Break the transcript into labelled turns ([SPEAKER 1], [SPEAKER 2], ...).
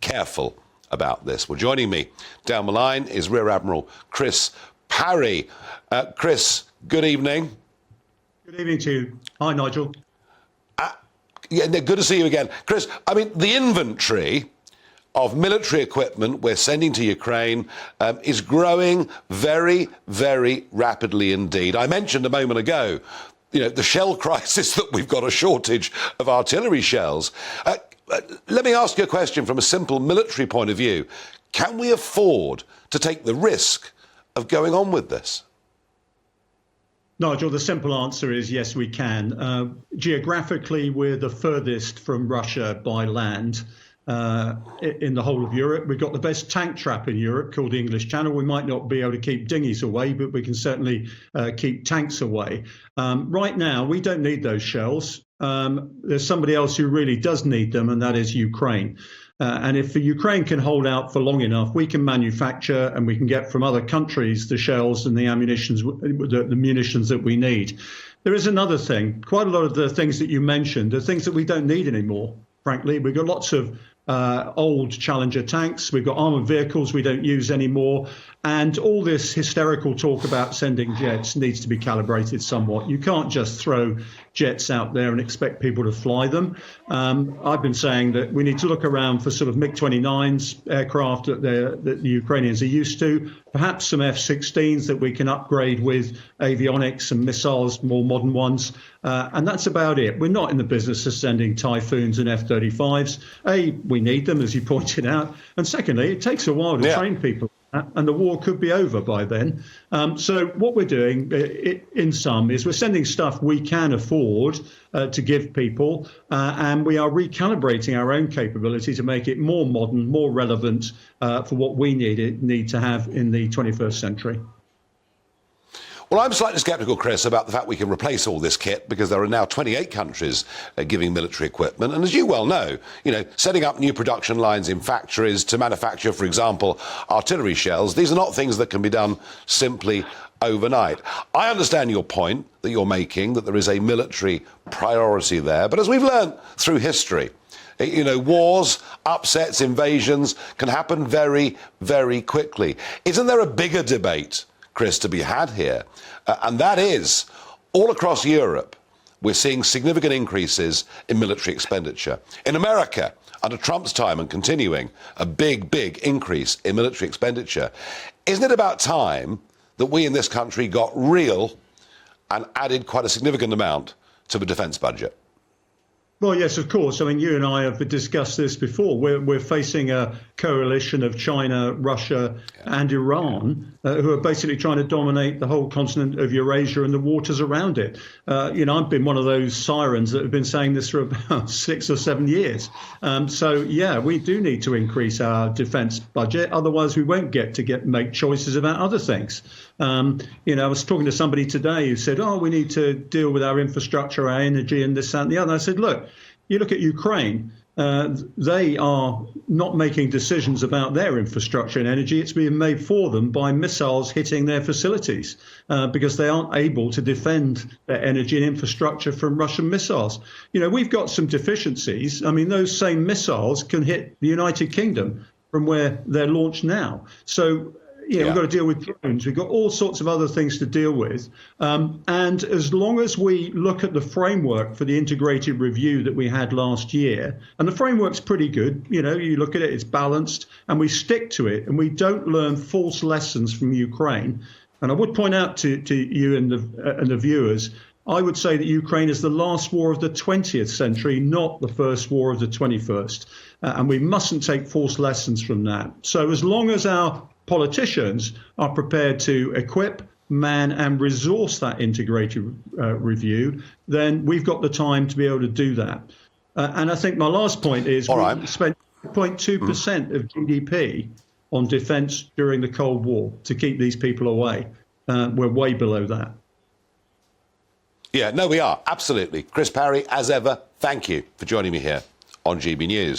[SPEAKER 1] careful about this. Well, joining me down the line is Rear Admiral Chris Parry. Chris, good evening.
[SPEAKER 2] Good evening to you. Hi, Nigel.
[SPEAKER 1] Yeah, good to see you again. Chris, I mean, the inventory of military equipment we're sending to Ukraine is growing very, very rapidly indeed. I mentioned a moment ago, the shell crisis, that we've got a shortage of artillery shells. Let me ask you a question from a simple military point of view. Can we afford to take the risk of going on with this?
[SPEAKER 2] Nigel, the simple answer is yes, we can. Geographically, we're the furthest from Russia by land in the whole of Europe. We've got the best tank trap in Europe called the English Channel. We might not be able to keep dinghies away, but we can certainly keep tanks away. Right now, we don't need those shells. There's somebody else who really does need them, and that is Ukraine. And if Ukraine can hold out for long enough, we can manufacture and we can get from other countries the shells and the ammunitions, the munitions that we need. There is another thing. Quite a lot of the things that you mentioned are things that we don't need anymore, frankly. We've got lots of old Challenger tanks. We've got armoured vehicles we don't use anymore. And all this hysterical talk about sending jets needs to be calibrated somewhat. You can't just throw jets out there and expect people to fly them. I've been saying that we need to look around for sort of MiG-29s aircraft that the Ukrainians are used to, perhaps some F-16s that we can upgrade with avionics and missiles, more modern ones. And that's about it. We're not in the business of sending Typhoons and F-35s. A, we need them, as you pointed out. And secondly, it takes a while to train people. And the war could be over by then. So what we're doing, in sum, is we're sending stuff we can afford to give people, and we are recalibrating our own capability to make it more modern, more relevant for what we need to have in the 21st century.
[SPEAKER 1] Well, I'm slightly sceptical, Chris, about the fact we can replace all this kit, because there are now 28 countries giving military equipment. And as you well know, setting up new production lines in factories to manufacture, for example, artillery shells, these are not things that can be done simply overnight. I understand your point that you're making, that there is a military priority there. But as we've learned through history, wars, upsets, invasions can happen very, very quickly. Isn't there a bigger debate, Chris, to be had here? And that is, all across Europe, we're seeing significant increases in military expenditure. In America, under Trump's time and continuing, a big, big increase in military expenditure. Isn't it about time that we in this country got real and added quite a significant amount to the defence budget?
[SPEAKER 2] Well, yes, of course. I mean, you and I have discussed this before. We're facing a coalition of China, Russia and Iran who are basically trying to dominate the whole continent of Eurasia and the waters around it. I've been one of those sirens that have been saying this for about 6 or 7 years. So, yeah, we do need to increase our defence budget. Otherwise, we won't get to make choices about other things. I was talking to somebody today who said, we need to deal with our infrastructure, our energy and this, that and the other. And I said, look, you look at Ukraine, they are not making decisions about their infrastructure and energy. It's being made for them by missiles hitting their facilities because they aren't able to defend their energy and infrastructure from Russian missiles. We've got some deficiencies. I mean, those same missiles can hit the United Kingdom from where they're launched now. So we've got to deal with drones. We've got all sorts of other things to deal with. And as long as we look at the framework for the integrated review that we had last year, and the framework's pretty good, you look at it, it's balanced, and we stick to it, and we don't learn false lessons from Ukraine. And I would point out to you and the viewers, I would say that Ukraine is the last war of the 20th century, not the first war of the 21st. And we mustn't take false lessons from that. So as long as our politicians are prepared to equip, man and resource that integrated review, then we've got the time to be able to do that. And I think my last point is we spent 0.2% of GDP on defence during the Cold War to keep these people away. We're way below that.
[SPEAKER 1] Yeah, no, we are. Absolutely. Chris Parry, as ever, thank you for joining me here on GB News.